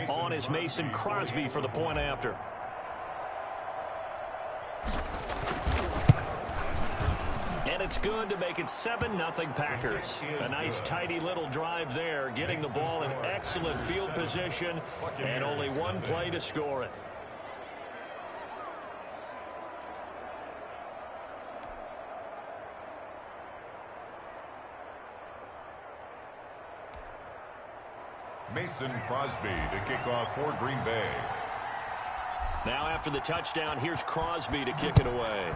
on is Mason Crosby for the point after. And it's good to make it 7-0 Packers. A nice, tidy little drive there, getting the ball in excellent field position, and only one play to score it. Mason Crosby to kick off for Green Bay. Now after the touchdown, here's Crosby to kick it away.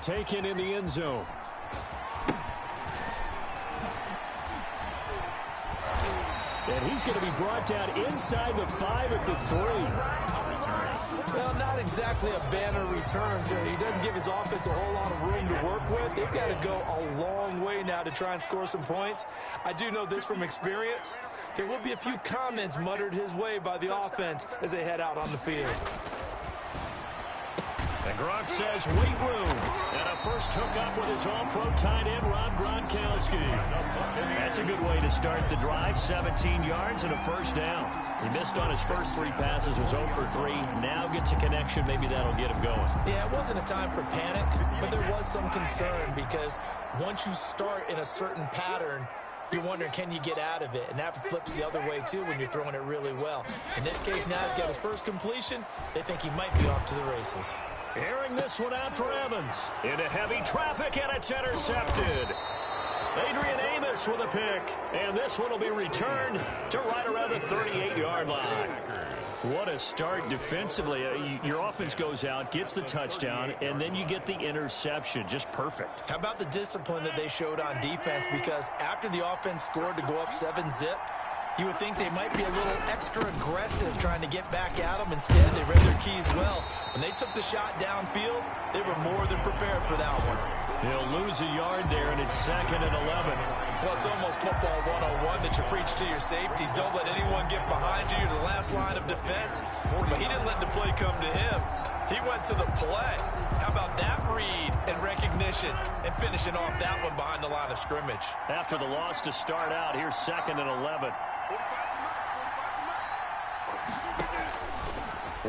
Taken in the end zone. And he's going to be brought down inside the 5 at the 3. Well, not exactly a banner return, so he doesn't give his offense a whole lot of room to work with. They've got to go a long way now to try and score some points. I do know this from experience. There will be a few comments muttered his way by the offense as they head out on the field. And Gronk says, wait room. And a first hookup with his all-pro tight end, Rob Gronkowski. That's a good way to start the drive. 17 yards and a first down. He missed on his first 3 passes, was 0 for 3. Now gets a connection. Maybe that'll get him going. Yeah, it wasn't a time for panic, but there was some concern because once you start in a certain pattern, you're wondering, can you get out of it? And that flips the other way, too, when you're throwing it really well. In this case, now he's got his first completion. They think he might be off to the races. Airing this one out for Evans. Into heavy traffic, and it's intercepted. Adrian Amos with a pick. And this one will be returned to right around the 38-yard line. What a start defensively. Your offense goes out, gets the touchdown, and then you get the interception. Just perfect. How about the discipline that they showed on defense? Because after the offense scored to go up 7-zip, you would think they might be a little extra aggressive trying to get back at them. Instead, they read their keys well. When they took the shot downfield, they were more than prepared for that one. He'll lose a yard there, and it's 2nd and 11. Well, it's almost football 101 that you preach to your safeties. Don't let anyone get behind you. You're the last line of defense. But he didn't let the play come to him. He went to the play. How about that read and recognition and finishing off that one behind the line of scrimmage? After the loss to start out, here's 2nd and 11.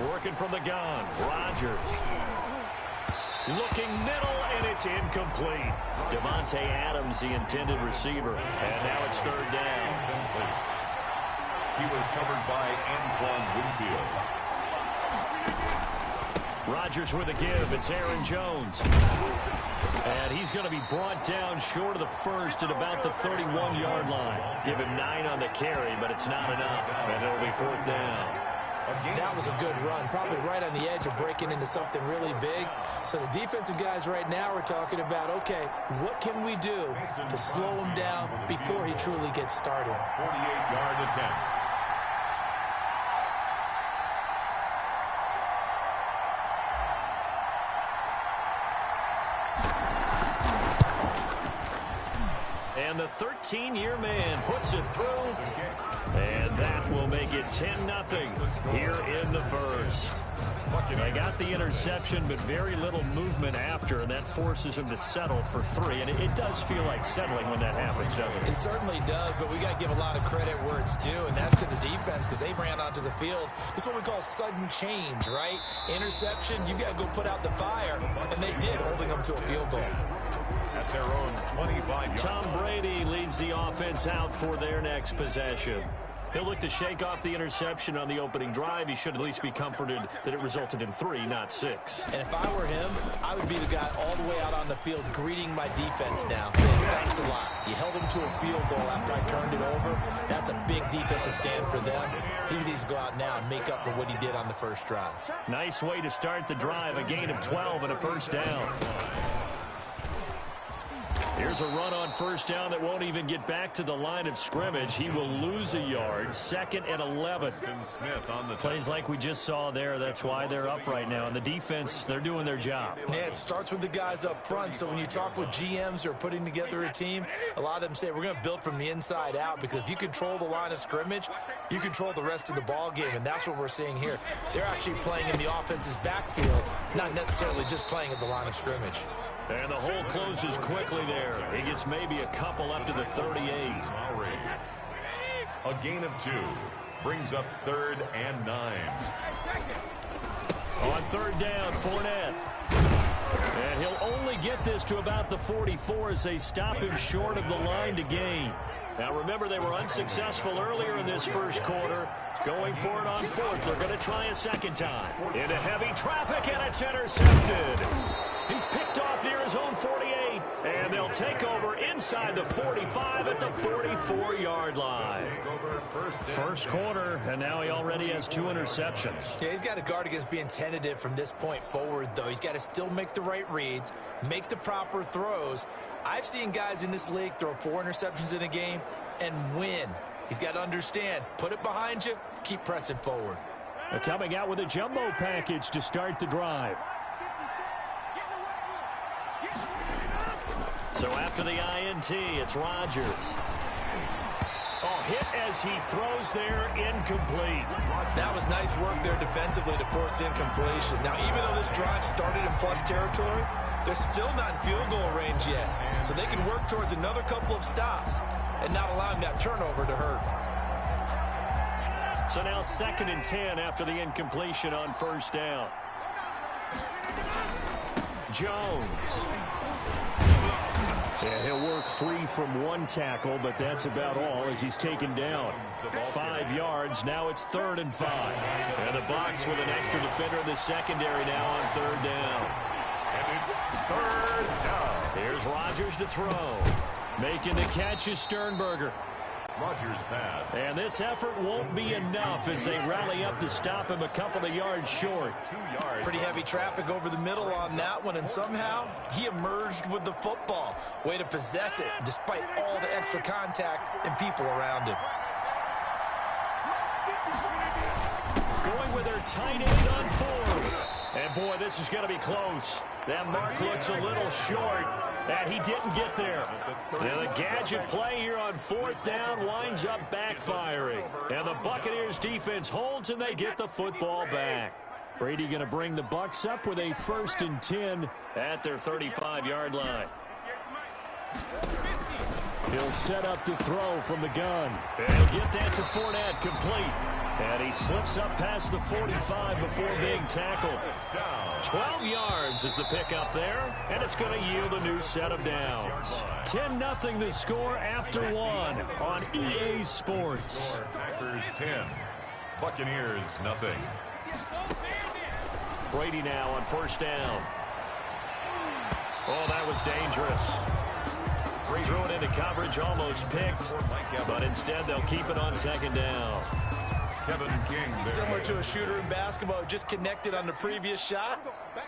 Working from the gun, Rodgers. Looking middle, and it's incomplete. Devontae Adams, the intended receiver. And now it's 3rd down. He was covered by Antoine Winfield. Rodgers with a give. It's Aaron Jones. And he's going to be brought down short of the first at about the 31-yard line. Give him 9 on the carry, but it's not enough. And it'll be 4th down. That was a good run, probably right on the edge of breaking into something really big. So the defensive guys right now are talking about, okay, what can we do to slow him down before he truly gets started? 48-yard attempt. And the 13-year man puts it through. And that will make it 10-0 here in the first. They got the interception, but very little movement after, and that forces him to settle for 3. And it does feel like settling when that happens, doesn't it? It certainly does, but we got to give a lot of credit where it's due, and that's to the defense because they ran onto the field. This is what we call sudden change, right? Interception, you got to go put out the fire, and they did, holding them to a field goal. At their own 25-yard. Tom Brady leads the offense out for their next possession. He'll look to shake off the interception on the opening drive. He should at least be comforted that it resulted in 3, not 6. And if I were him, I would be the guy all the way out on the field greeting my defense now, saying thanks a lot. You held them to a field goal after I turned it over. That's a big defensive stand for them. He needs to go out now and make up for what he did on the first drive. Nice way to start the drive. A gain of 12 and a first down. Here's a run on first down that won't even get back to the line of scrimmage. He will lose a yard. 2nd and 11. Smith on the plays like we just saw there. That's why they're up right now. And the defense, they're doing their job. Yeah, it starts with the guys up front. So when you talk with GMs who are putting together a team, a lot of them say we're going to build from the inside out, because if you control the line of scrimmage, you control the rest of the ball game, and that's what we're seeing here. They're actually playing in the offense's backfield, not necessarily just playing at the line of scrimmage. And the hole closes quickly there. He gets maybe a couple up to the 38. A gain of 2. Brings up 3rd and 9. On 3rd down, Fournette. And he'll only get this to about the 44 as they stop him short of the line to gain. Now, remember, they were unsuccessful earlier in this first quarter. Going for it on 4th. They're going to try a second time. Into heavy traffic, and it's intercepted. He's picked off near his own 48, and they'll take over inside the 45 at the 44-yard line. First quarter, and now he already has 2 interceptions. Yeah, he's got to guard against being tentative from this point forward, though. He's got to still make the right reads, make the proper throws. I've seen guys in this league throw 4 interceptions in a game and win. He's got to understand, put it behind you, keep pressing forward. Coming out with a jumbo package to start the drive. So after the INT, it's Rodgers. Oh, hit as he throws there, incomplete. That was nice work there defensively to force incompletion. Now, even though this drive started in plus territory, they're still not in field goal range yet. So they can work towards another couple of stops and not allowing that turnover to hurt. So now 2nd and 10 after the incompletion on 1st down. Jones. Yeah, he'll work free from 1 tackle, but that's about all as he's taken down. 5 yards. Now it's 3rd and 5. And the Bucs with an extra defender in the secondary now on 3rd down. And it's 3rd down. Here's Rodgers to throw. Making the catch is Sternberger. Rodgers pass. And this effort won't be enough as they rally up to stop him a couple of yards short. 2 yards. Pretty heavy traffic over the middle on that one, and somehow he emerged with the football. Way to possess it despite all the extra contact and people around him. Going with their tight end on 4th. And boy, this is going to be close. That mark looks a little short, and he didn't get there. And the gadget play here on 4th down winds up backfiring. And the Buccaneers defense holds, and they get the football back. Brady going to bring the Bucs up with a 1st and 10 at their 35-yard line. He'll set up to throw from the gun. And he'll get that to Fournette, complete. And he slips up past the 45 before being tackled. 12 yards is the pickup there, and it's going to yield a new set of downs. 10-0 the score after 1 on EA Sports. Packers 10. Buccaneers nothing. Brady now on 1st down. Oh, that was dangerous. Threw it into coverage, almost picked, but instead they'll keep it on 2nd down. Kevin King. Similar to a shooter in basketball, just connected on the previous shot.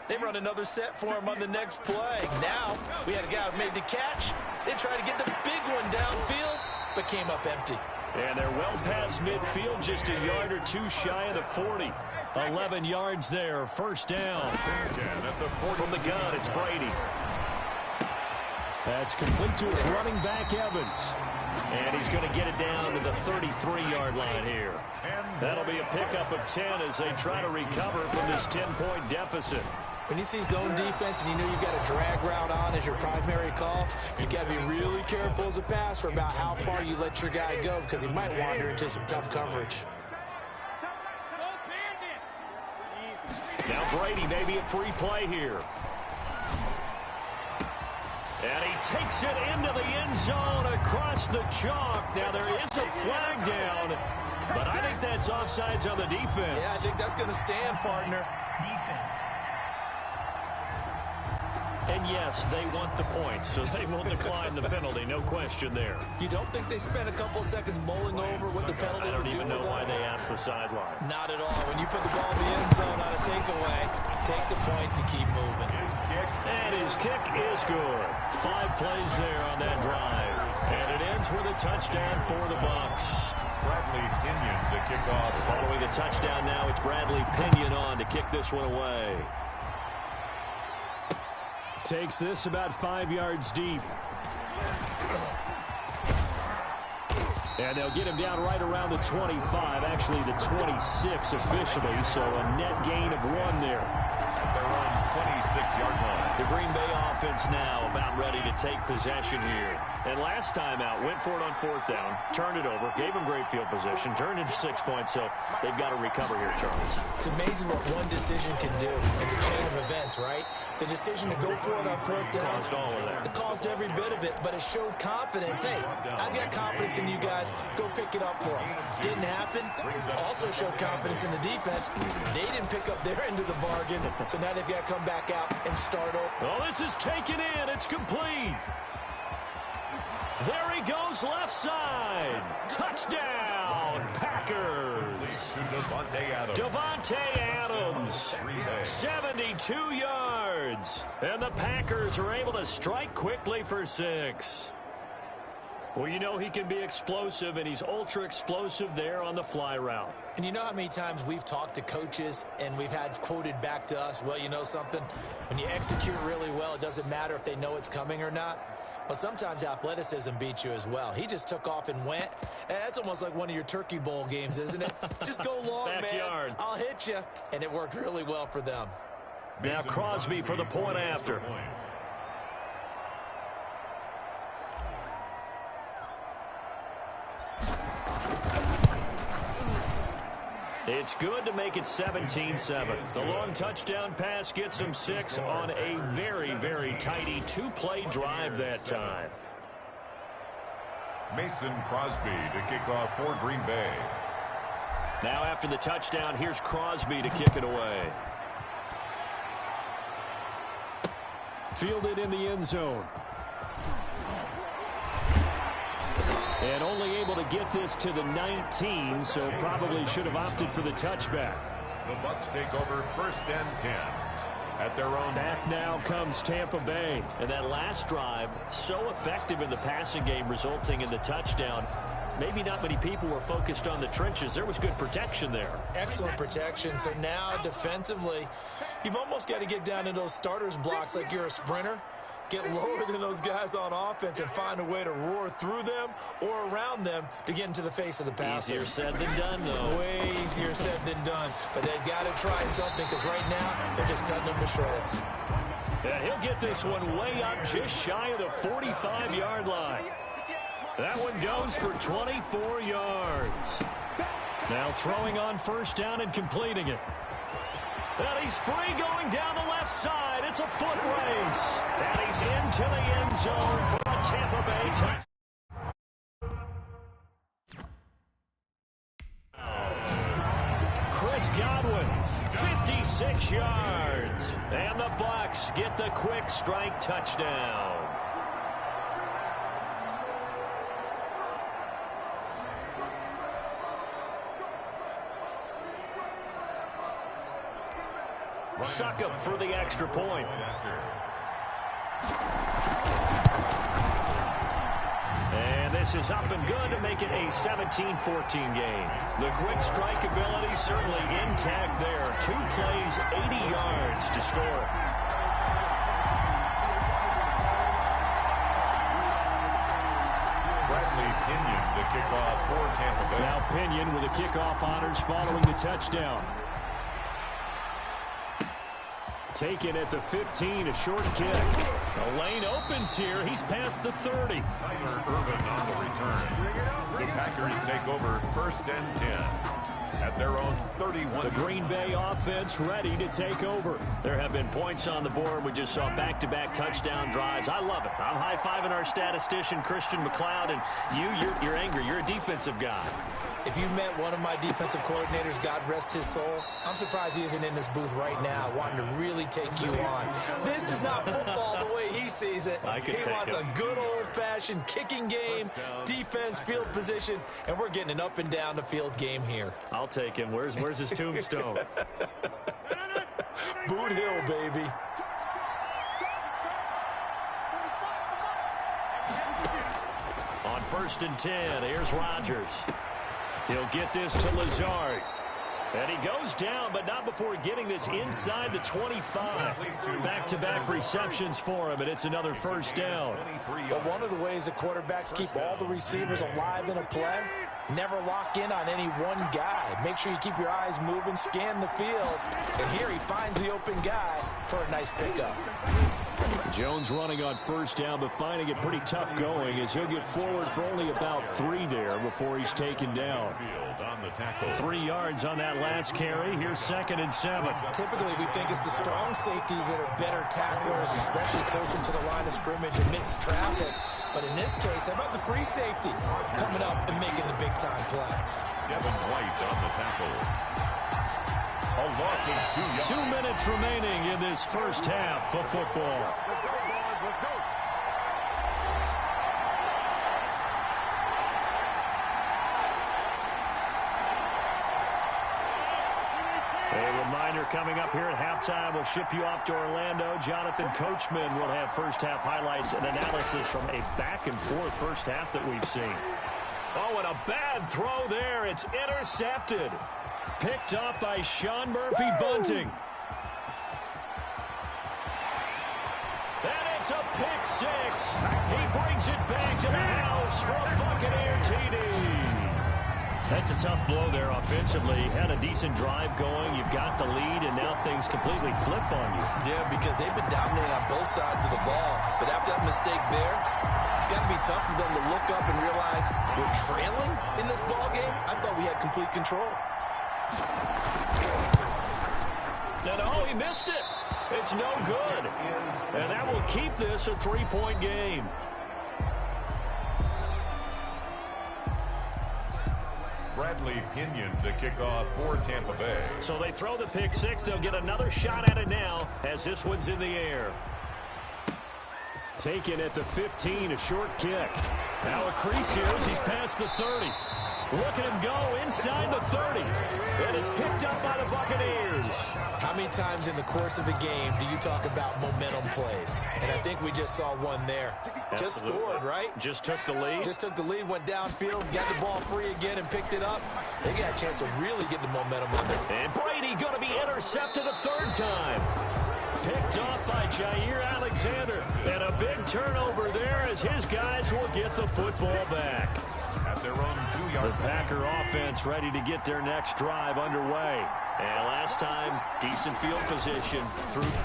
They run another set for him on the next play. Now, we had a guy who made the catch. They tried to get the big one downfield, but came up empty. And they're well past midfield, just a yard or 2 shy of the 40. 11 yards there, 1st down. From the gun, it's Brady. That's complete to his running back, Evans. And he's going to get it down to the 33-yard line here. That'll be a pickup of 10 as they try to recover from this 10-point deficit. When you see zone defense and you know you've got a drag route on as your primary call, you've got to be really careful as a passer about how far you let your guy go because he might wander into some tough coverage. Now Brady, maybe a free play here. And he takes it into the end zone across the chalk. Now there is a flag down, but I think that's offsides on the defense. Yeah, I think that's going to stand, partner. Defense. And yes, they want the points, so they will decline the penalty, no question there. You don't think they spent a couple of seconds mulling over what the penalty would do for them? I don't even know why they asked the sideline. Not at all. When you put the ball in the end zone on a takeaway, take the points and keep moving. And his kick is good. 5 plays there on that drive. And it ends with a touchdown for the Bucs. Bradley Pinion to kick off. Following the touchdown now, it's Bradley Pinion on to kick this one away. Takes this about 5 yards deep. And they'll get him down right around the 25, actually the 26 officially, so a net gain of 1 there. At their own 26-yard line. The Green Bay offense now about ready to take possession here. And last time out, went for it on 4th down, turned it over, gave them great field position, turned into 6 points, so they've got to recover here, Charles. It's amazing what one decision can do in the chain of events, right? The decision to go for it on 4th down, Caused all of that. it caused every bit of it, but it showed confidence. Hey, I've got confidence in you guys. Go pick it up for them. Didn't happen. Also showed confidence in the defense. They didn't pick up their end of the bargain, so now they've got to come back out and start over. Oh, this is taken in. It's complete. There he goes, left side. Touchdown, Packers. Devontae Adams, 72 yards. And the Packers are able to strike quickly for 6. Well, you know he can be explosive, and he's ultra-explosive there on the fly route. And you know how many times we've talked to coaches and we've had quoted back to us, well, you know something? When you execute really well, it doesn't matter if they know it's coming or not. Well, sometimes athleticism beats you as well. He just took off and went. And that's almost like one of your Turkey Bowl games, isn't it? Just go long, Backyard. man. I'll hit you. And it worked really well for them. Now Crosby for the point after. It's good to make it 17-7. The long touchdown pass gets them 6 on a very, very tidy 2-play drive that time. Mason Crosby to kick off for Green Bay. Now after the touchdown, here's Crosby to kick it away. Fielded in the end zone. And only able to get this to the 19, so probably should have opted for the touchback. The Bucs take over 1st and 10 at their own. Back now comes Tampa Bay. And that last drive, so effective in the passing game, resulting in the touchdown. Maybe not many people were focused on the trenches. There was good protection there. Excellent protection. So now defensively, you've almost got to get down in those starters blocks like you're a sprinter. Get lower than those guys on offense and find a way to roar through them or around them to get into the face of the passer. Easier said than done, though. Way easier said than done. But they've got to try something because right now they're just cutting them to shreds. Yeah, he'll get this one way up just shy of the 45-yard line. That one goes for 24 yards. Now throwing on 1st down and completing it. And he's free going down the left side. It's a foot race. And he's into the end zone for a Tampa Bay touchdown. Chris Godwin, 56 yards. And the Bucs get the quick strike touchdown. Suck up for the extra point. And this is up and good to make it a 17-14 game. The quick strike ability certainly intact there. 2 plays, 80 yards to score. Bradley Pinion to kick off for Tampa Bay. Now Pinion with the kickoff honors following the touchdown. Taken at the 15, a short kick. The lane opens here. He's past the 30. Tyler Irvin on the return. The Packers take over 1st and 10 at their own 31. The Green Bay offense ready to take over. There have been points on the board. We just saw back-to-back touchdown drives. I love it. I'm high-fiving our statistician, Christian McLeod, and you're angry. You're a defensive guy. If you met one of my defensive coordinators, God rest his soul, I'm surprised he isn't in this booth right now wanting to really take you on. This is not football the way he sees it. He wants a good old-fashioned kicking game, defense, field position, and we're getting an up-and-down the field game here. I'll take him. Where's his tombstone? Boot Hill, baby. On 1st and 10, here's Rodgers. He'll get this to Lazard. And he goes down, but not before getting this inside the 25. Back-to-back receptions for him, and it's another 1st down. But one of the ways the quarterbacks keep all the receivers alive in a play, never lock in on any one guy. Make sure you keep your eyes moving, scan the field. And here he finds the open guy. for a nice pickup. Jones running on first down, but finding it pretty tough going as he'll get forward for only about 3 there before he's taken down. 3 yards on that last carry. Here's 2nd and 7. Typically, we think it's the strong safeties that are better tacklers, especially closer to the line of scrimmage amidst traffic. But in this case, how about the free safety coming up and making the big-time play? Devin White on the tackle. A loss of 2 yards. 2 minutes remaining in this first half of football. A reminder coming up here at halftime. We'll ship you off to Orlando. Jonathan Coachman will have first half highlights and analysis from a back-and-forth first half that we've seen. Oh, and a bad throw there. It's intercepted. Picked up by Sean Murphy Bunting. And it's a pick 6. He brings it back to the house for a Buccaneer TD. That's a tough blow there offensively. Had a decent drive going. You've got the lead, and now things completely flip on you. Yeah, because they've been dominating on both sides of the ball. But after that mistake there, it's got to be tough for them to look up and realize we're trailing in this ball game. I thought we had complete control. No, he missed it. It's no good. And that will keep this a 3-point game. Bradley Pinion to kick off for Tampa Bay. So they throw the pick 6. They'll get another shot at it now as this one's in the air. Taken at the 15, a short kick. Now Acrisius, he's past the 30. Look at him go inside the 30. And it's picked up by the Buccaneers. How many times in the course of a game do you talk about momentum plays? And I think we just saw one there. Absolutely. Just scored, right? Just took the lead. Just took the lead, went downfield, got the ball free again and picked it up. They got a chance to really get the momentum under. And Brady going to be intercepted a 3rd time. Picked off by Jair Alexander. And a big turnover there as his guys will get the football back. At their own 2-yard. The Packer offense ready to get their next drive underway. And last time, decent field position.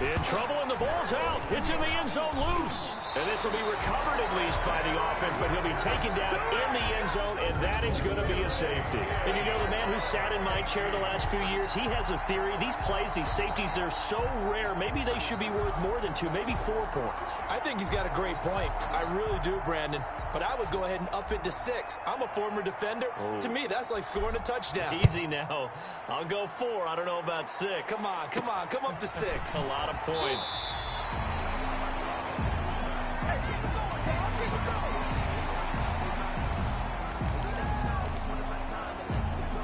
In trouble, and the ball's out. It's in the end zone loose. And this will be recovered at least by the offense, but he'll be taken down in the end zone, and that is going to be a safety. And you know, the man who sat in my chair the last few years, he has a theory. These plays, these safeties, they're so rare. Maybe they should be worth more than 2, maybe 4 points. I think he's got a great point. I really do, Brandon. But I would go ahead and up it to 6. I'm a former defender. Oh. To me, that's like scoring a touchdown. Easy now. I'll go 4. I don't know about 6. Come on. Come up to 6. A lot of points.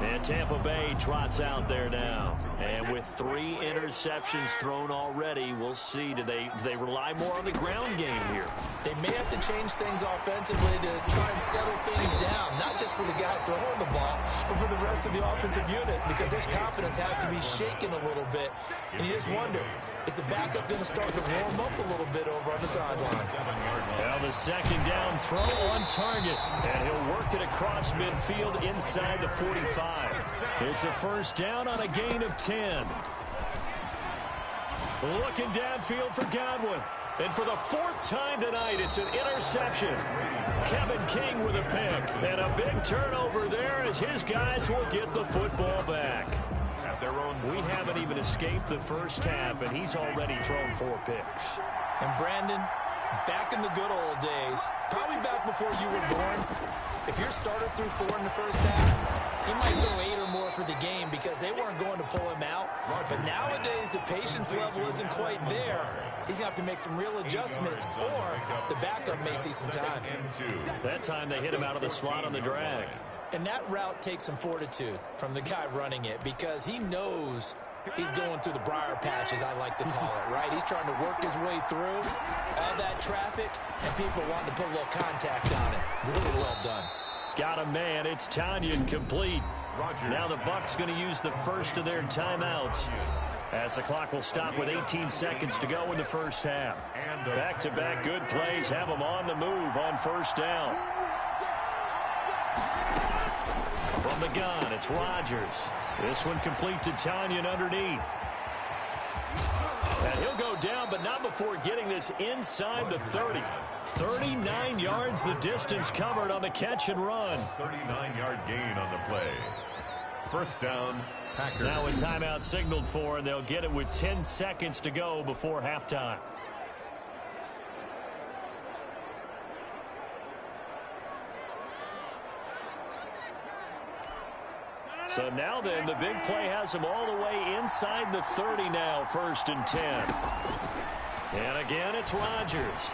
And Tampa Bay trots out there now. And with 3 interceptions thrown already, we'll see. Do they rely more on the ground game here? They may have to change things offensively to try and settle things down. Not just for the guy throwing the ball, but for the rest of the offensive unit. Because their confidence has to be shaken a little bit. And you just wonder, is the backup going to start to warm up a little bit over on the sideline? Now the 2nd down throw on target. And he'll work it across midfield inside the 45. It's a 1st down on a gain of 10. Looking downfield for Godwin. And for the 4th time tonight, it's an interception. Kevin King with a pick. And a big turnover there as his guys will get the football back. At their own. We haven't even escaped the first half, and he's already thrown 4 picks. And Brandon, back in the good old days, probably back before you were born, if your starter threw 4 in the first half, he might throw 8 or more for the game because they weren't going to pull him out. But nowadays, the patience level isn't quite there. He's going to have to make some real adjustments, or the backup may see some time. That time they hit him out of the slot on the drag. And that route takes some fortitude from the guy running it because he knows he's going through the briar patch, as I like to call it, right? He's trying to work his way through all that traffic and people wanting to put a little contact on it. Really well done. Got a man. It's Tanyan complete. Now the Bucs going to use the first of their timeouts as the clock will stop with 18 seconds to go in the first half. Back-to-back good plays have them on the move on 1st down. From the gun, it's Rodgers. This one complete to Tanyan underneath. And he'll go down, but not before getting this inside the 30. 39 yards the distance covered on the catch and run. 39-yard gain on the play. First down, Packers. Now a timeout signaled for, and they'll get it with 10 seconds to go before halftime. So now then, the big play has them all the way inside the 30 now, 1st and 10. And again, it's Rodgers.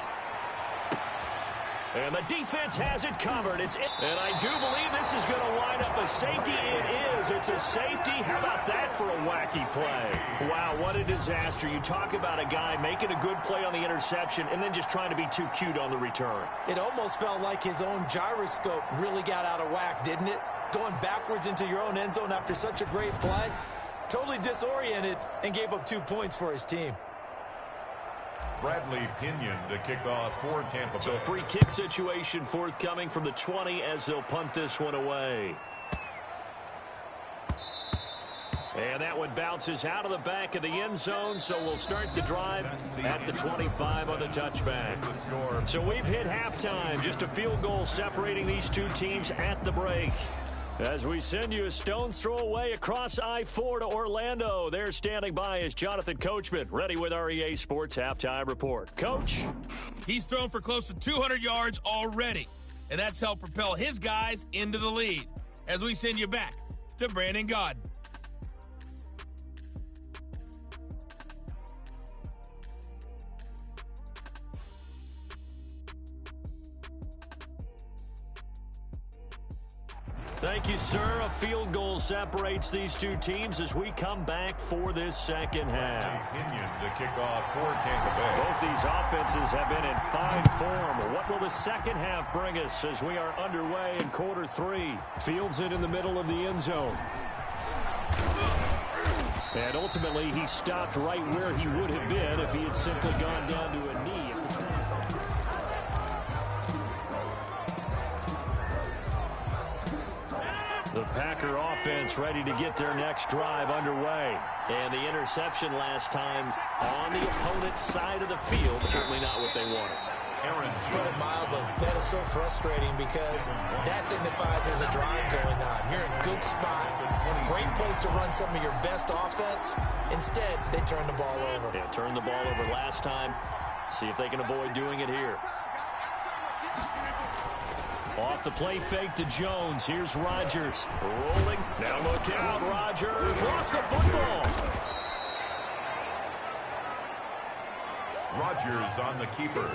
And the defense has it covered. And I do believe this is going to wind up a safety. It is. It's a safety. How about that for a wacky play? Wow, what a disaster. You talk about a guy making a good play on the interception and then just trying to be too cute on the return. It almost felt like his own gyroscope really got out of whack, didn't it? Going backwards into your own end zone after such a great play. Totally disoriented and gave up 2 points for his team. Bradley Pinion to kick off for Tampa Bay. So free kick situation forthcoming from the 20 as they'll punt this one away. And that one bounces out of the back of the end zone, so we'll start the drive at the 25 on the touchback. So we've hit halftime, just a field goal separating these two teams at the break. As we send you a stone's throw away across I-4 to Orlando. There standing by is Jonathan Coachman, ready with our EA Sports Halftime Report. Coach? He's thrown for close to 200 yards already, and that's helped propel his guys into the lead. As we send you back to Brandon Gaudin. Thank you, sir. A field goal separates these two teams as we come back for this second half. Pinion to kick off for Tampa Bay. Both these offenses have been in fine form. What will the second half bring us as we are underway in quarter 3? Fields it in the middle of the end zone. And ultimately, he stopped right where he would have been if he had simply gone down to a knee at the 25. The Packer offense ready to get their next drive underway. And the interception last time on the opponent's side of the field, certainly not what they wanted. Put it mildly, that is so frustrating because that signifies there's a drive going on. You're in a good spot, great place to run some of your best offense. Instead, they turn the ball over. Yeah, turned the ball over last time. See if they can avoid doing it here. Off the play fake to Jones. Here's Rodgers. Rolling. Now look out. Rodgers lost the football. Rodgers on the keeper.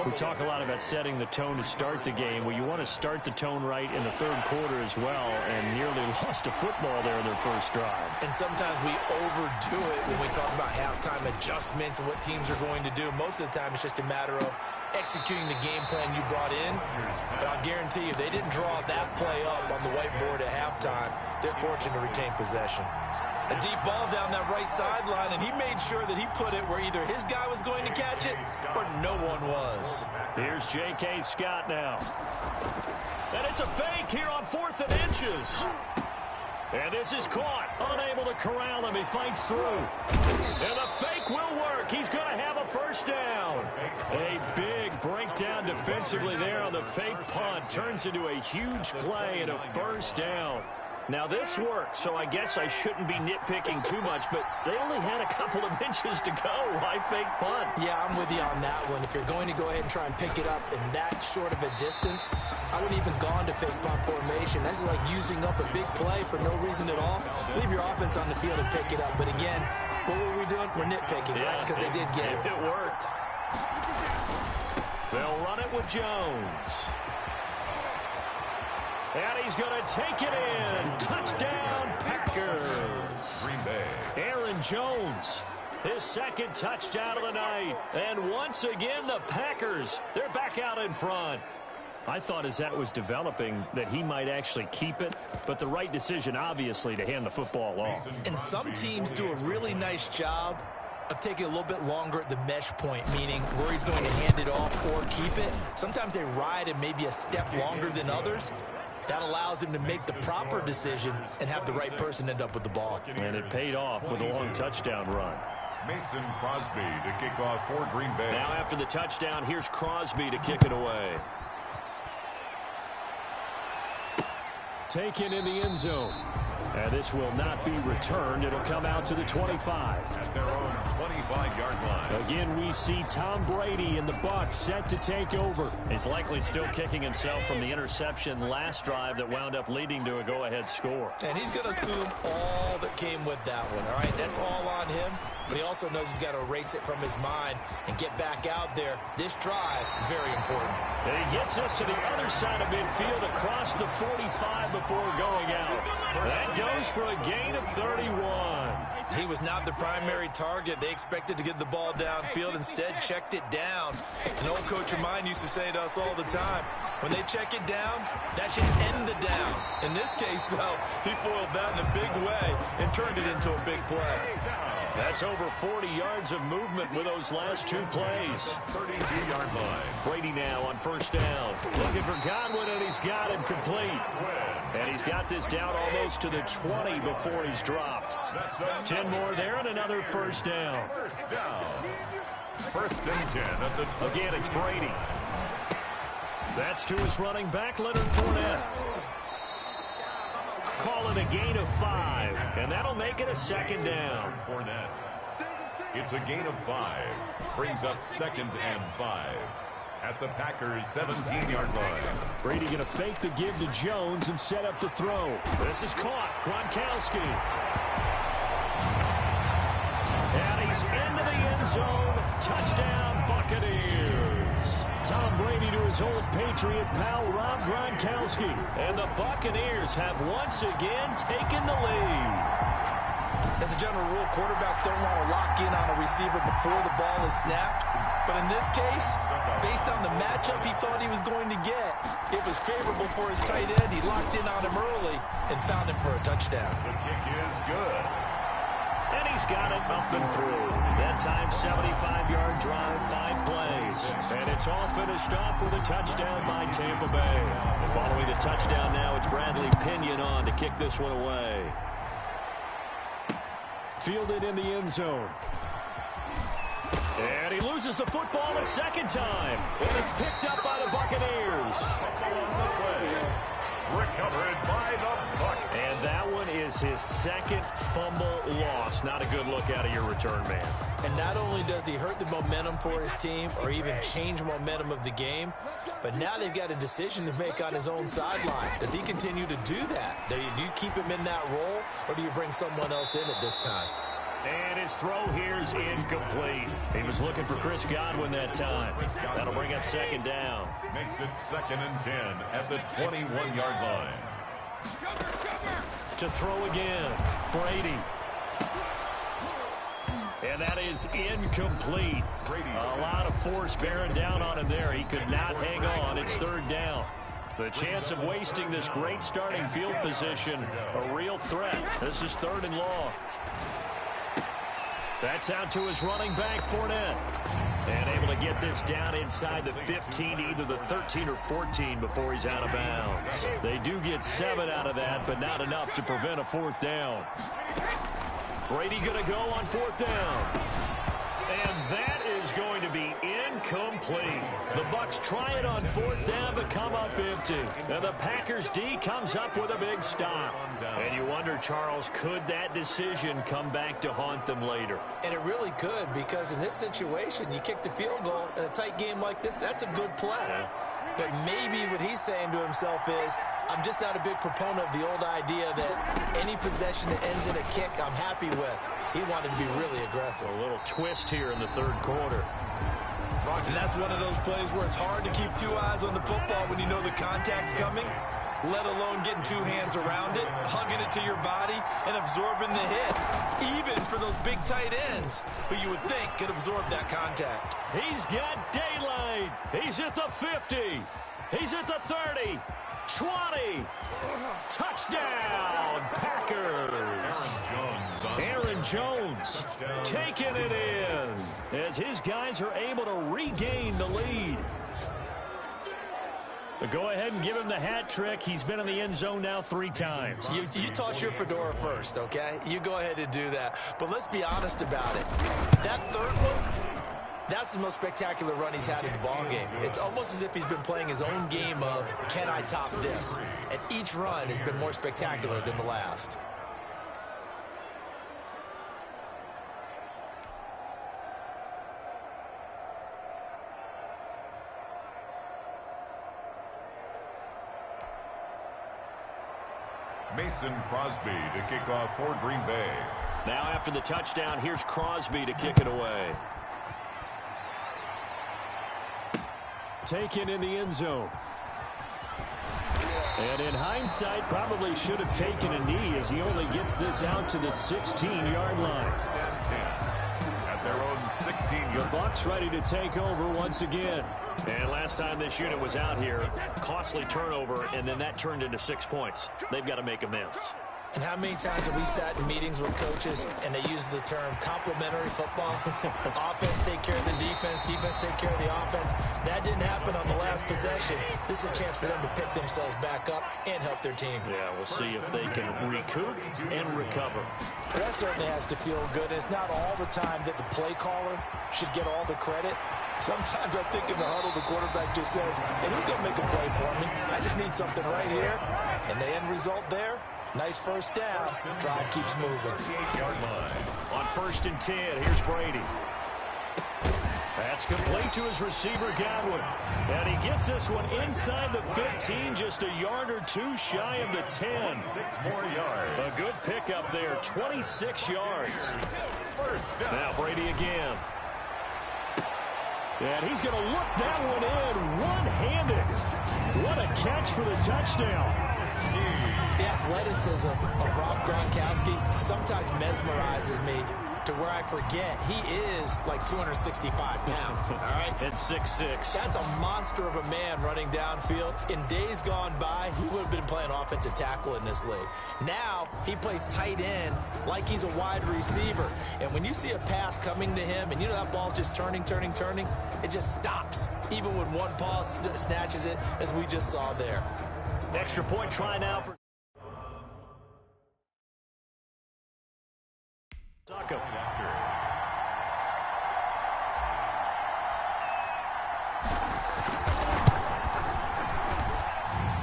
We talk a lot about setting the tone to start the game. Well, you want to start the tone right in the third quarter as well, and nearly lost a football there in their first drive. And sometimes we overdo it when we talk about halftime adjustments and what teams are going to do. Most of the time, it's just a matter of executing the game plan you brought in. But I'll guarantee you, they didn't draw that play up on the whiteboard at halftime. They're fortunate to retain possession. A deep ball down that right sideline, and he made sure that he put it where either his guy was going to catch it or no one was. Here's J.K. Scott now. And it's a fake here on 4th and inches. And this is caught. Unable to corral him. He fights through. And the fake will work. He's going to have a first down. A big breakdown defensively there on the fake punt. Turns into a huge play and a first down. Now, this worked, so I guess I shouldn't be nitpicking too much, but they only had a couple of inches to go. Why fake punt? Yeah, I'm with you on that one. If you're going to go ahead and try and pick it up in that short of a distance, I wouldn't even gone to fake punt formation. This is like using up a big play for no reason at all. Leave your offense on the field and pick it up. But again, what were we doing? We're nitpicking, right? Because they did get it. It worked. They'll run it with Jones. And he's going to take it in. Touchdown, Packers. Green Bay. Aaron Jones, his second touchdown of the night. And once again, the Packers, they're back out in front. I thought as that was developing that he might actually keep it, but the right decision, obviously, to hand the football off. And some teams do a really nice job of taking a little bit longer at the mesh point, meaning where he's going to hand it off or keep it. Sometimes they ride it maybe a step longer than others. That allows him to make the proper decision and have the right person end up with the ball. And it paid off with a long touchdown run. Mason Crosby to kick off for Green Bay. Now after the touchdown, here's Crosby to kick it away. Taken in the end zone. And this will not be returned. It'll come out to the 25. At their own 25-yard line. Again, we see Tom Brady and the Bucs set to take over. He's likely still kicking himself from the interception last drive that wound up leading to a go-ahead score. And he's going to assume all that came with that one, all right? That's all on him. But he also knows he's got to erase it from his mind and get back out there. This drive, very important. And he gets us to the other side of midfield across the 45 before going out. That goes for a gain of 31. He was not the primary target. They expected to get the ball downfield. Instead, checked it down. An old coach of mine used to say to us all the time, when they check it down, that should end the down. In this case, though, he foiled that in a big way and turned it into a big play. That's over 40 yards of movement with those last two plays. 32-yard line. Brady now on first down. Looking for Godwin, and he's got him complete. And he's got this down almost to the 20 before he's dropped. 10 more there and another first down. First down. First and 10 at the 20. Again, it's Brady. That's to his running back, Leonard Fournette. Call it a gain of 5, and that'll make it a second down. Fournette. It's a gain of 5. Brings up second and 5 at the Packers' 17-yard line. Brady going to fake the give to Jones and set up to throw. This is caught. Gronkowski. And he's into the end zone. Touchdown, Buccaneers. Tom Brady to his old Patriot pal, Rob Gronkowski. And the Buccaneers have once again taken the lead. As a general rule, quarterbacks don't want to lock in on a receiver before the ball is snapped. But in this case, based on the matchup he thought he was going to get, it was favorable for his tight end. He locked in on him early and found him for a touchdown. The kick is good. And he's got it up and through. That time, 75-yard drive, 5 plays. And it's all finished off with a touchdown by Tampa Bay. And following the touchdown now, it's Bradley Pinion on to kick this one away. Fielded in the end zone. And he loses the football a second time. And it's picked up by the Buccaneers. Recovered by the Bucs. And that one is his second fumble loss. Not a good look out of your return man. And not only does he hurt the momentum for his team or even change momentum of the game, but now they've got a decision to make on his own sideline. Does he continue to do that? Do you keep him in that role, or do you bring someone else in at this time? And his throw here's incomplete. He was looking for Chris Godwin that time. That'll bring up second down. Makes it second and 10 at the 21-yard line. To throw again, Brady. And that is incomplete. A lot of force bearing down on him there. He could not hang on. It's third down. The chance of wasting this great starting field position, a real threat. This is third and long. That's out to his running back, Fournette. And able to get this down inside the 15, either the 13 or 14 before he's out of bounds. They do get 7 out of that, but not enough to prevent a fourth down. Brady going to go on fourth down. And that is going to be incomplete. The Bucs try it on fourth down, but come up empty. And the Packers D comes up with a big stop. And you wonder, Charles, could that decision come back to haunt them later? And it really could, because in this situation, you kick the field goal in a tight game like this, that's a good play. Yeah. But maybe what he's saying to himself is, I'm just not a big proponent of the old idea that any possession that ends in a kick I'm happy with. He wanted to be really aggressive. A little twist here in the third quarter. And that's one of those plays where it's hard to keep 2 eyes on the football when you know the contact's coming, let alone getting 2 hands around it, hugging it to your body, and absorbing the hit. Even for those big tight ends who you would think could absorb that contact. He's got daylight. He's at the 50. He's at the 30. 20. Touchdown, Packers. Aaron Jones taking it in as his guys are able to regain the lead. Go ahead and give him the hat trick. He's been in the end zone now 3 times. You toss your fedora first, okay? You go ahead and do that. But let's be honest about it. That third one, that's the most spectacular run he's had in the ball game. It's almost as if he's been playing his own game of, can I top this? And each run has been more spectacular than the last. Mason Crosby to kick off for Green Bay. Now after the touchdown, here's Crosby to kick it away. Taken in the end zone. And in hindsight, probably should have taken a knee as he only gets this out to the 16-yard line. At their own 16-yard. The Bucs ready to take over once again. And last time this unit was out here, costly turnover, and then that turned into 6 points. They've got to make amends. And how many times have we sat in meetings with coaches and they use the term complementary football? Offense take care of the defense, defense take care of the offense. That didn't happen on the last possession. This is a chance for them to pick themselves back up and help their team. Yeah, we'll see if they can recoup and recover. That certainly has to feel good. It's not all the time that the play caller should get all the credit. Sometimes I think in the huddle, the quarterback just says, hey, who's going to make a play for me? I just need something right here. And the end result there, nice first down. Drive keeps moving. 8-yard line. On 1st and 10, here's Brady. That's complete to his receiver, Godwin. And he gets this one inside the 15, just a yard or 2 shy of the 10. 6 more yards. A good pickup there, 26 yards. First down. Now Brady again. And he's going to look that one in one-handed. What a catch for the touchdown. The athleticism of Rob Gronkowski sometimes mesmerizes me to where I forget he is like 265 pounds, all right? At 6'6". That's a monster of a man running downfield. In days gone by, he would have been playing offensive tackle in this league. Now, he plays tight end like he's a wide receiver. And when you see a pass coming to him, and you know that ball's just turning, it just stops, even when one paw snatches it, as we just saw there. Extra point try now for Zucco.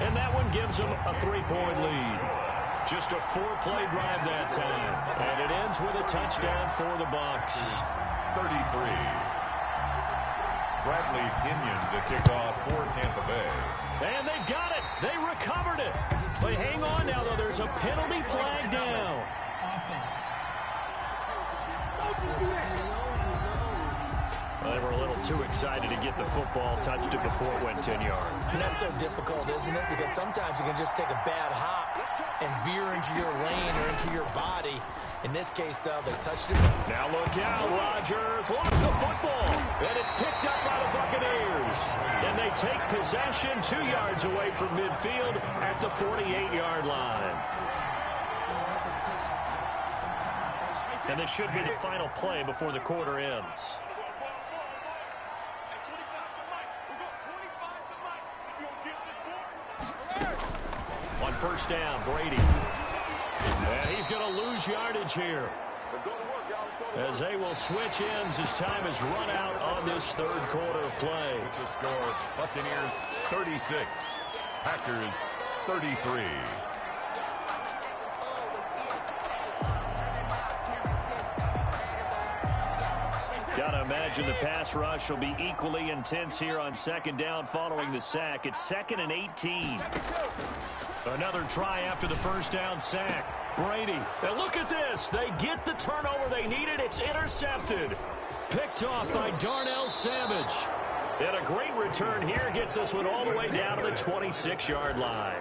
And that one gives them a 3-point lead. Just a 4-play drive that time. And it ends with a touchdown for the Bucs. 33. Bradley Pinion to kick off for Tampa Bay. And they've got it. They recovered it. But hang on now, though. There's a penalty flag down. Well, they were a little too excited to get the football, touched it before it went 10 yards. And that's so difficult, isn't it? Because sometimes you can just take a bad hop and veer into your lane or into your body. In this case, though, they touched it. Now look out, Rodgers lost the football, and it's picked up by the Buccaneers. And they take possession 2 yards away from midfield at the 48-yard line. And this should be the final play before the quarter ends. On 1st down, Brady. And he's going to lose yardage here, as they will switch ends as time has run out on this 3rd quarter of play. The score, Buccaneers 36, Packers 33. Gotta imagine the pass rush will be equally intense here on 2nd down following the sack. It's 2nd and 18. Another try after the 1st down sack. Brady, and look at this. They get the turnover they needed. It's intercepted. Picked off by Darnell Savage. And a great return here gets this one all the way down to the 26-yard line.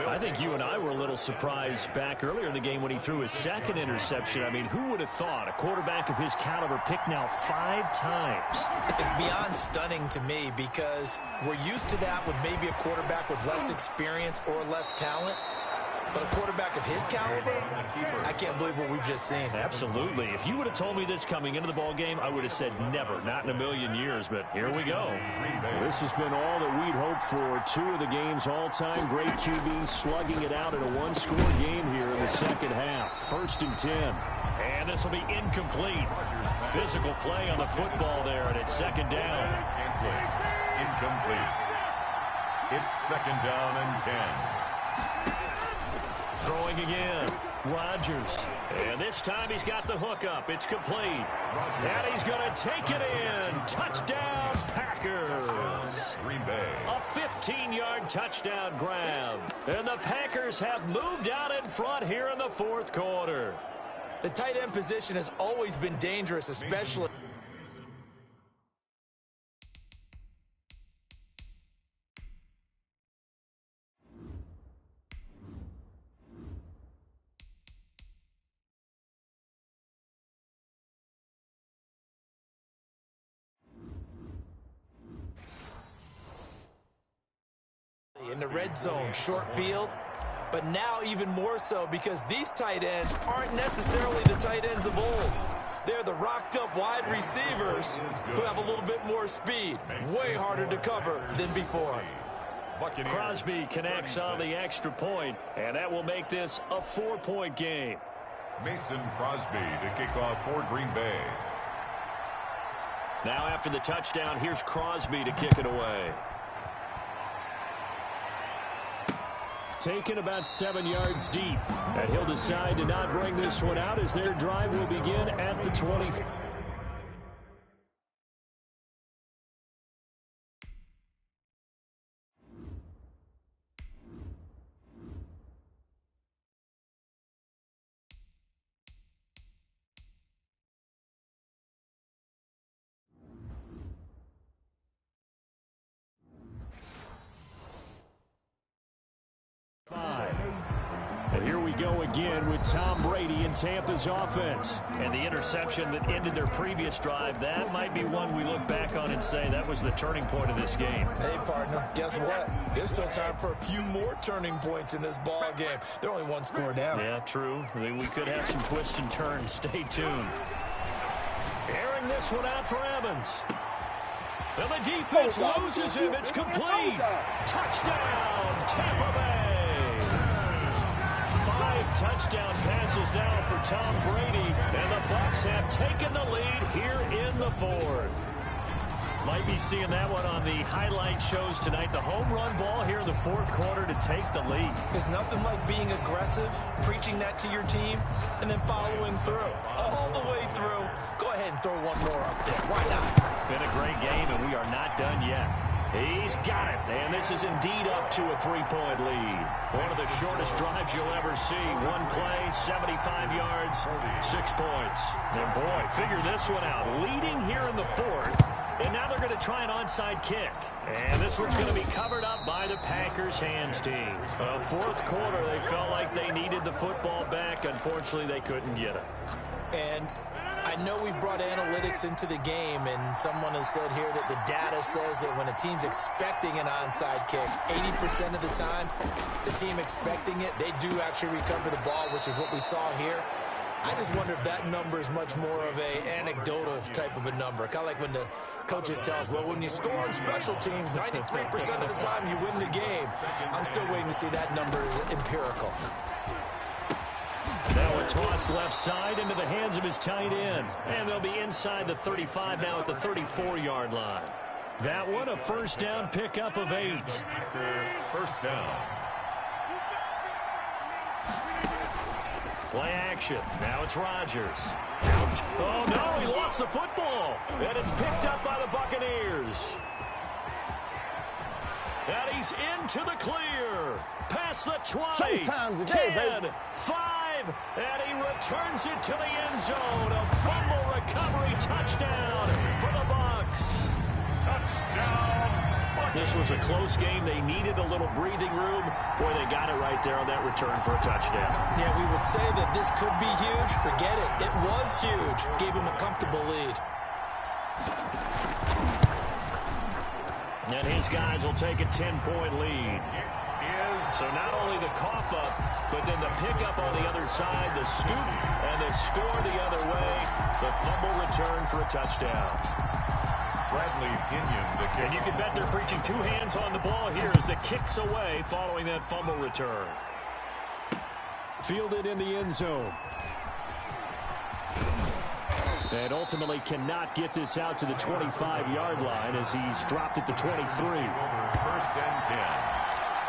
I think you and I were a little surprised back earlier in the game when he threw his 2nd interception. I mean, who would have thought a quarterback of his caliber picked now 5 times? It's beyond stunning to me because we're used to that with maybe a quarterback with less experience or less talent. But a quarterback of his caliber, I can't believe what we've just seen. Absolutely. If you would have told me this coming into the ball game, I would have said never, not in a million years. But here we go. This has been all that we'd hoped for. Two of the game's all-time great QBs slugging it out in a one-score game here in the second half. 1st and 10. And this will be incomplete. Physical play on the football there, and it's 2nd down. Incomplete. It's 2nd down and 10. Throwing again. Rodgers. And this time he's got the hook up. It's complete. And he's going to take it in. Touchdown, Packers. Green Bay. A 15-yard touchdown grab. And the Packers have moved out in front here in the 4th quarter. The tight end position has always been dangerous, especially. In the red zone, short field, but now even more so because these tight ends aren't necessarily the tight ends of old. They're the rocked-up wide receivers who have a little bit more speed. Way harder to cover than before. Crosby connects on the extra point, and that will make this a 4-point game. Mason Crosby to kick off for Green Bay. Now after the touchdown, here's Crosby to kick it away. Taken about 7 yards deep. And he'll decide to not bring this one out as their drive will begin at the 20. And here we go again with Tom Brady and Tampa's offense. And the interception that ended their previous drive, that might be one we look back on and say that was the turning point of this game. Hey, partner, guess what? There's still time for a few more turning points in this ball game. They're only 1 score down. Yeah, true. We could have some twists and turns. Stay tuned. Airing this one out for Evans. And the defense loses him. It's complete. Touchdown, Tampa Bay. 5 touchdown passes now for Tom Brady, and the Bucs have taken the lead here in the 4th. Might be seeing that one on the highlight shows tonight. The home run ball here in the 4th quarter to take the lead. There's nothing like being aggressive, preaching that to your team, and then following through. All the way through. Go ahead and throw one more up there. Why not? Been a great game, and we are not done yet. He's got it, and this is indeed up to a 3-point lead. One of the shortest drives you'll ever see. One play, 75 yards, 6 points. And boy, figure this one out. Leading here in the 4th, and now they're going to try an onside kick. And this one's going to be covered up by the Packers hands team. 4th quarter, they felt like they needed the football back. Unfortunately, they couldn't get it. And I know we brought analytics into the game, and someone has said here that the data says that when a team's expecting an onside kick, 80% of the time, the team expecting it, they do actually recover the ball, which is what we saw here. I just wonder if that number is much more of a anecdotal type of a number. Kind of like when the coaches tell us, well, when you score on special teams, 93% of the time you win the game. I'm still waiting to see that number is empirical. Now a toss left side into the hands of his tight end. And they'll be inside the 35 now at the 34-yard line. That one a 1st down pickup of 8. 1st down. Play action. Now it's Rodgers. Out. Oh, no, he lost the football. And it's picked up by the Buccaneers. And he's into the clear. Past the 20. Showtime today, 10, baby. 5, and he returns it to the end zone. A fumble recovery touchdown for the Bucs. Touchdown. This was a close game. They needed a little breathing room. Boy, they got it right there on that return for a touchdown. Yeah, we would say that this could be huge. Forget it. It was huge. Gave him a comfortable lead. And his guys will take a 10-point lead. So not only the cough up, but then the pickup on the other side, the scoop, and the score the other way. The fumble return for a touchdown. Bradley Pinion, the kick. And you can bet they're preaching two hands on the ball here as the kick's away following that fumble return. Fielded in the end zone. And ultimately cannot get this out to the 25-yard line as he's dropped it to 23. First and 10.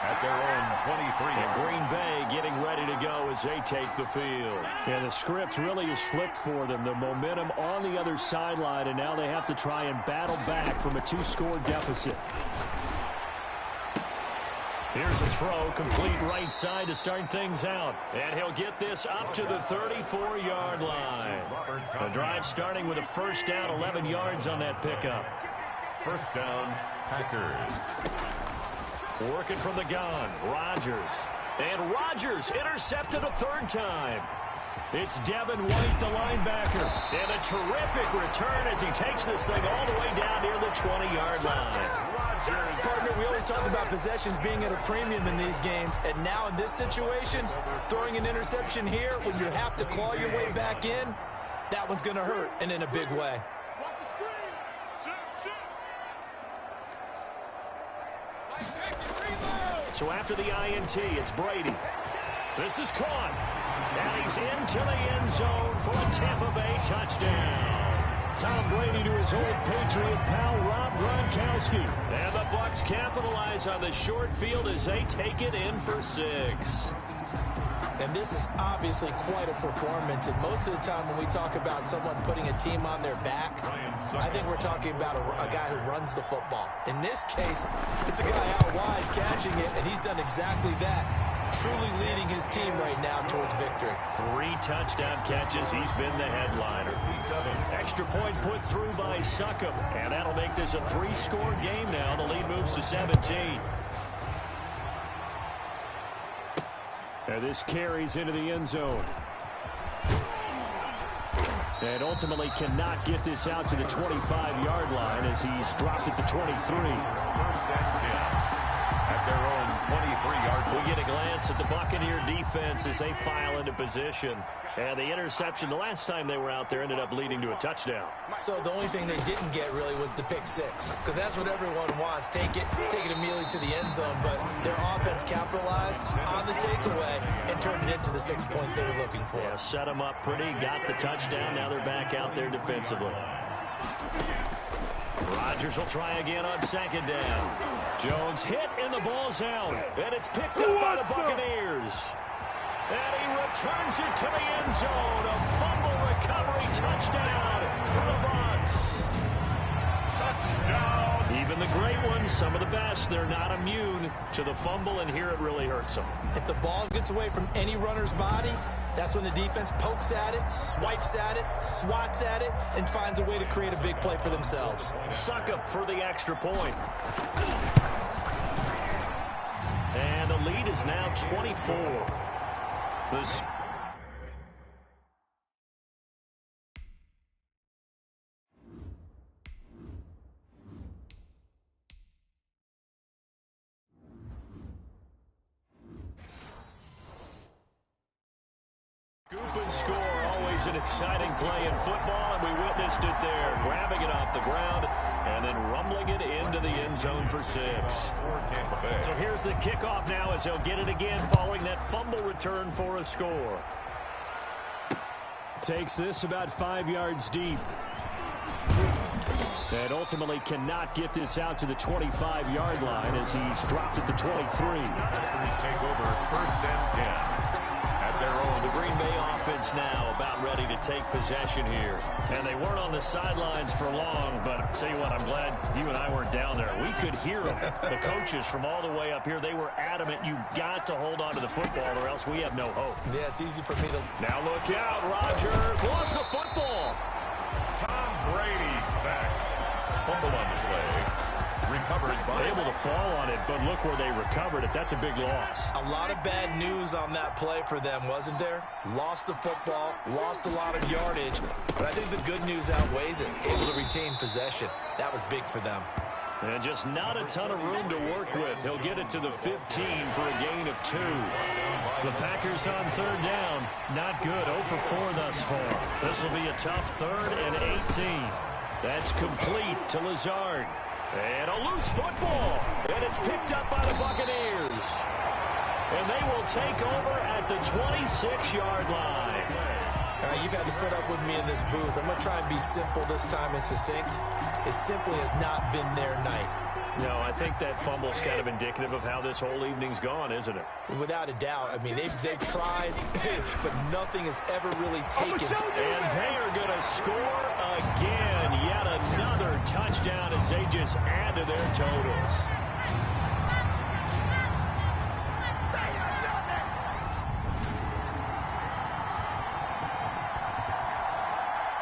At their own 23. And Green Bay getting ready to go as they take the field. Yeah, the script really is flipped for them. The momentum on the other sideline, and now they have to try and battle back from a 2-score deficit. Here's a throw, complete right side to start things out. And he'll get this up to the 34-yard line. The drive starting with a first down, 11 yards on that pickup. First down, Packers. Working from the gun, Rodgers. And Rodgers intercepted a third time. It's Devin White, the linebacker. And a terrific return as he takes this thing all the way down near the 20-yard line. Partner, we always talk about possessions being at a premium in these games, and now in this situation, throwing an interception here when you have to claw your way back in, that one's going to hurt, and in a big way. So after the INT, it's Brady. This is caught. And he's into the end zone for a Tampa Bay touchdown. Tom Brady to his old Patriot pal, Rob Gronkowski. And the Bucs capitalize on the short field as they take it in for 6. And this is obviously quite a performance. And most of the time when we talk about someone putting a team on their back, I think we're talking about a guy who runs the football. In this case, it's a guy out wide catching it, and he's done exactly that. Truly leading his team right now towards victory. 3 touchdown catches. He's been the headliner. Extra point put through by Succop. And that'll make this a 3-score game now. The lead moves to 17. And this carries into the end zone. And ultimately cannot get this out to the 25-yard line as he's dropped it to 23. First and 10. At their own 23-yard line. We get a glance at the Buccaneer defense as they file into position. And the interception the last time they were out there ended up leading to a touchdown. So the only thing they didn't get really was the pick 6, because that's what everyone wants. Take it immediately to the end zone. But their offense capitalized on the takeaway and turned it into the 6 points they were looking for. Yeah, set them up pretty, got the touchdown. Now they're back out there defensively. Rodgers will try again on second down. Jones hit and the ball's out. And it's picked up by the Buccaneers. And he returns it to the end zone. A fumble recovery touchdown for the Bucs. Touchdown. Even the great ones, some of the best, they're not immune to the fumble, and here it really hurts them. If the ball gets away from any runner's body, that's when the defense pokes at it, swipes at it, swats at it, and finds a way to create a big play for themselves. Succop for the extra point. And the lead is now 24. This scoop and score, always an exciting play in football, and we witnessed it there, grabbing it off the ground and then rumbling it into the end zone for 6. So here's the kickoff now as he'll get it again following that fumble return for a score. Takes this about 5 yards deep. And ultimately cannot get this out to the 25-yard line as he's dropped it to 23. Packers take over first and 10. Their own. The Green Bay offense now about ready to take possession here. And they weren't on the sidelines for long, but I'll tell you what, I'm glad you and I weren't down there. We could hear them. The coaches from all the way up here, they were adamant, you've got to hold on to the football or else we have no hope. Yeah, it's easy for me to... Now look out, Rodgers lost the football. Tom Brady sacked. Fumble on the play. Recovered by... Able to fall on it, but look where they recovered it. That's a big loss. A lot of bad news on that play for them, wasn't there? Lost the football, lost a lot of yardage, but I think the good news outweighs it. Able to retain possession. That was big for them. And just not a ton of room to work with. He'll get it to the 15 for a gain of 2. The Packers on third down. Not good. 0 for 4 thus far. This will be a tough 3rd and 18. That's complete to Lazard. And a loose football. And it's picked up by the Buccaneers. And they will take over at the 26-yard line. All right, you've had to put up with me in this booth. I'm going to try and be simple this time and succinct. It simply has not been their night. No, I think that fumble's kind of indicative of how this whole evening's gone, isn't it? Without a doubt. I mean, they've tried, but nothing has ever really taken. And they are going to score again. Yet another touchdown as they just add to their totals.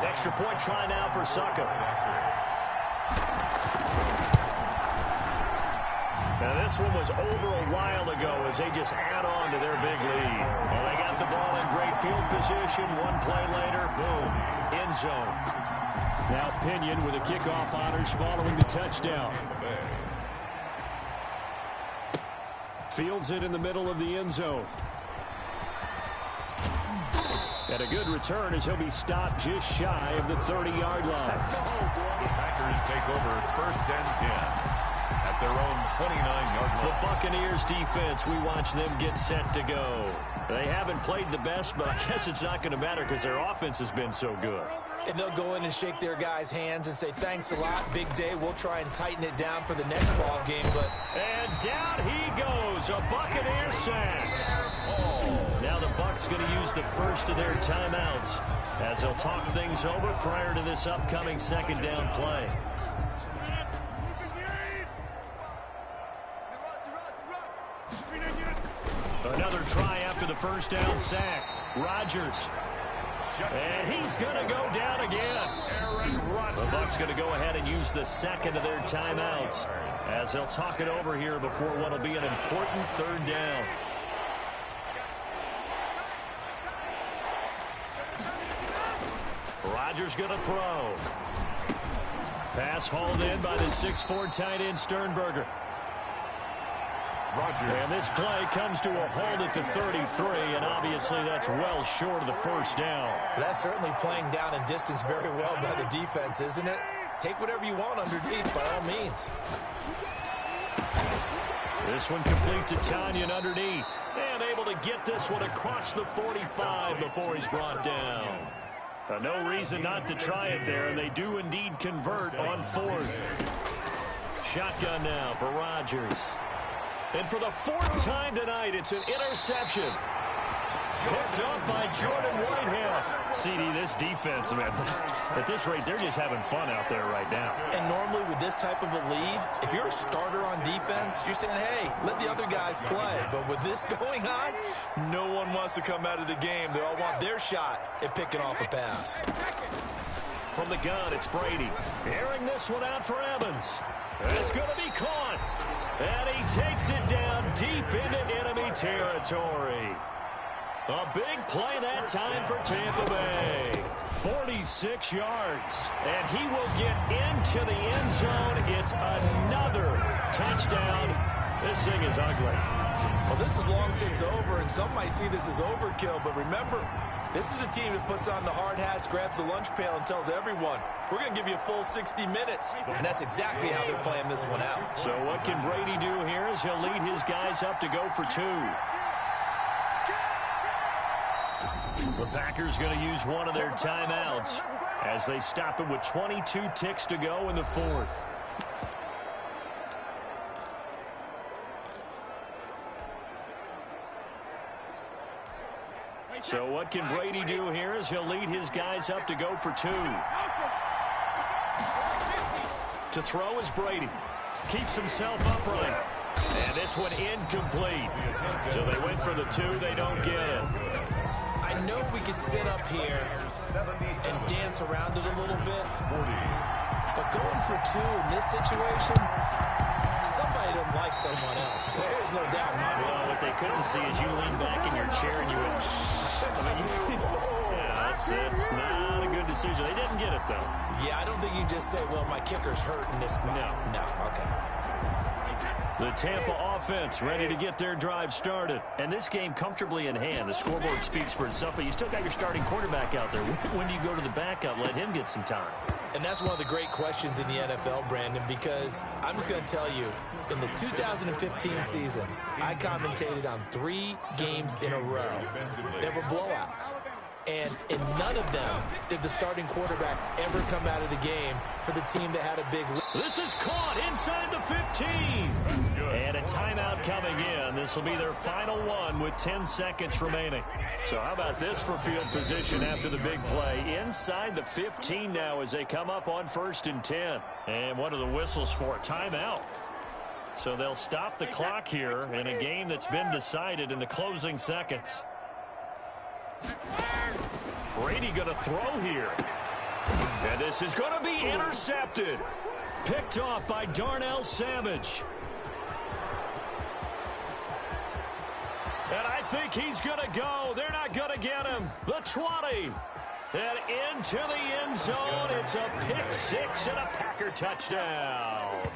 Extra point try now for Suckup. Now this one was over a while ago as they just add on to their big lead. Well, they got the ball in great field position. One play later, boom, end zone. Now Pinion with a kickoff honors following the touchdown. Fields it in the middle of the end zone. And a good return as he'll be stopped just shy of the 30-yard line. The Packers take over 1st and 10 at their own 29-yard line. The Buccaneers defense, we watch them get set to go. They haven't played the best, but I guess it's not going to matter because their offense has been so good. And they'll go in and shake their guys' hands and say, thanks a lot, big day. We'll try and tighten it down for the next ball game. But and down he goes, a Buccaneer sack. Now the Bucs going to use the first of their timeouts as they'll talk things over prior to this upcoming 2nd down play. Another try after the 1st down sack. Rodgers. And he's going to go down again. The Bucs going to go ahead and use the 2nd of their timeouts as they'll talk it over here before what will be an important 3rd down. Rodgers going to throw. Pass hauled in by the 6'4" tight end Sternberger. And this play comes to a halt at the 33, and obviously that's well short of the 1st down. That's certainly playing down and distance very well by the defense, isn't it? Take whatever you want underneath, by all means. This one complete to Tanyan underneath. And able to get this one across the 45 before he's brought down. No reason not to try it there, and they do indeed convert on 4th. Shotgun now for Rodgers. And for the 4th time tonight, it's an interception. Picked up by Jordan Whitehead. CD, this defense, man, at this rate, they're just having fun out there right now. And normally with this type of a lead, if you're a starter on defense, you're saying, hey, let the other guys play. But with this going on, no one wants to come out of the game. They all want their shot at picking off a pass. From the gun, it's Brady. Airing this one out for Evans. It's going to be caught. And he takes it down deep into enemy territory. A big play that time for Tampa Bay. 46 yards. And he will get into the end zone. It's another touchdown. This thing is ugly. Well, this is long since over, and some might see this as overkill. But remember, this is a team that puts on the hard hats, grabs the lunch pail, and tells everyone, we're going to give you a full 60 minutes. And that's exactly how they're playing this one out. So what can Brady do here is he'll lead his guys up to go for 2. The Packers going to use one of their timeouts as they stop it with 22 ticks to go in the 4th. So what can Brady do here is he'll lead his guys up to go for 2. To throw is Brady. Keeps himself upright. And this one incomplete. So they went for the 2. They don't get it. I know we could sit up here and dance around it a little bit. But going for 2 in this situation, Somebody doesn't like someone else. There's no doubt in my mind. Well, what they couldn't see is you lean back in your chair and you went, yeah, it's not a good decision. They didn't get it, though. Yeah, I don't think you just say, well, my kicker's hurt in this spot. No, okay. The Tampa offense ready to get their drive started. And this game comfortably in hand. The scoreboard speaks for itself, but you still got your starting quarterback out there. When do you go to the backup? Let him get some time. And that's one of the great questions in the NFL, Brandon, because I'm just going to tell you, in the 2015 season, I commentated on 3 games in a row that were blowouts. And in none of them did the starting quarterback ever come out of the game for the team that had a big lead. This is caught inside the 15. And a timeout coming in. This will be their final one with 10 seconds remaining. So how about this for field position after the big play? Inside the 15 now as they come up on 1st and 10. And what are the whistles for? Timeout. So they'll stop the clock here in a game that's been decided in the closing seconds. Brady going to throw here. And this is going to be intercepted. Picked off by Darnell Savage. And I think he's going to go. They're not going to get him. The 20. And into the end zone. It's a pick 6 and a Packer touchdown.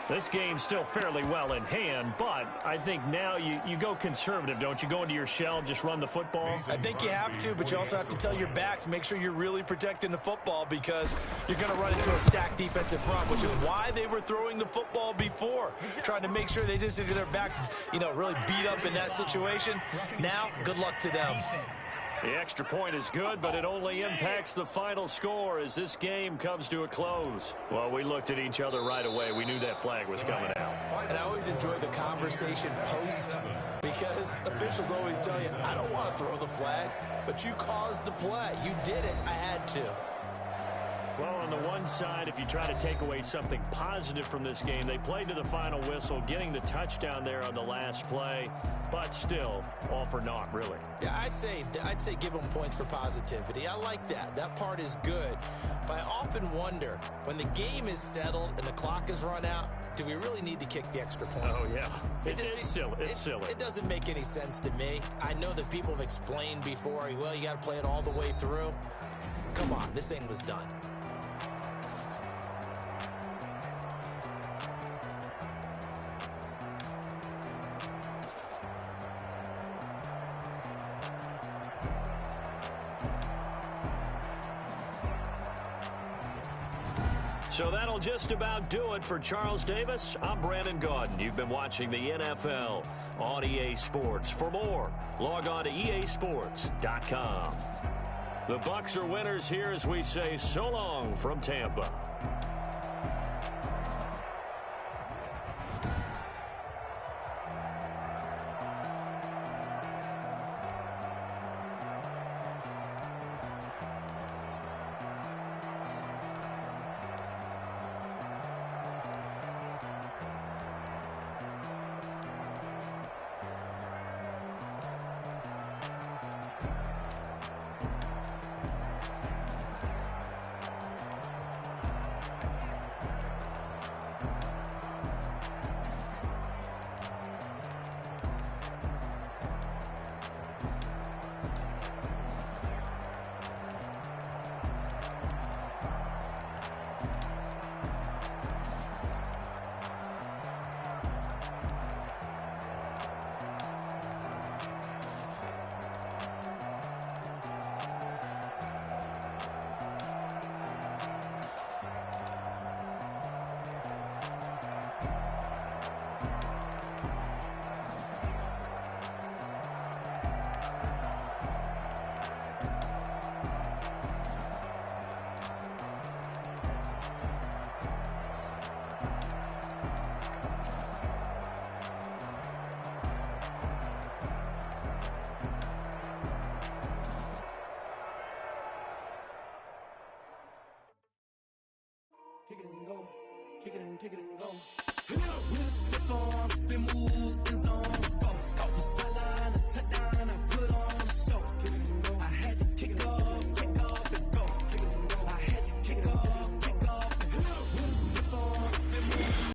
This game's still fairly well in hand, but I think now you go conservative, don't you? Go into your shell, just run the football. I think you have to, but you also have to tell your backs, make sure you're really protecting the football because you're going to run into a stacked defensive front, which is why they were throwing the football before, trying to make sure they just get their backs, really beat up in that situation. Now, good luck to them. The extra point is good, but it only impacts the final score as this game comes to a close. Well, we looked at each other right away. We knew that flag was coming out. And I always enjoy the conversation post because officials always tell you, I don't want to throw the flag, but you caused the play. You did it. I had to. Well, on the one side, if you try to take away something positive from this game, they played to the final whistle, getting the touchdown there on the last play, but still, all for naught, really. Yeah, I'd say give them points for positivity. I like that. That part is good. But I often wonder, when the game is settled and the clock is run out, do we really need to kick the extra point? Oh, yeah. It's silly. It's silly. It doesn't make any sense to me. I know that people have explained before, well, you got to play it all the way through. Come on, this thing was done. So that'll just about do it for Charles Davis. I'm Brandon Gaudin. You've been watching the NFL on EA Sports. For more, log on to easports.com. The Bucs are winners here as we say so long from Tampa. Kick it and go. Kick it and go. With a stiff arm, spin move.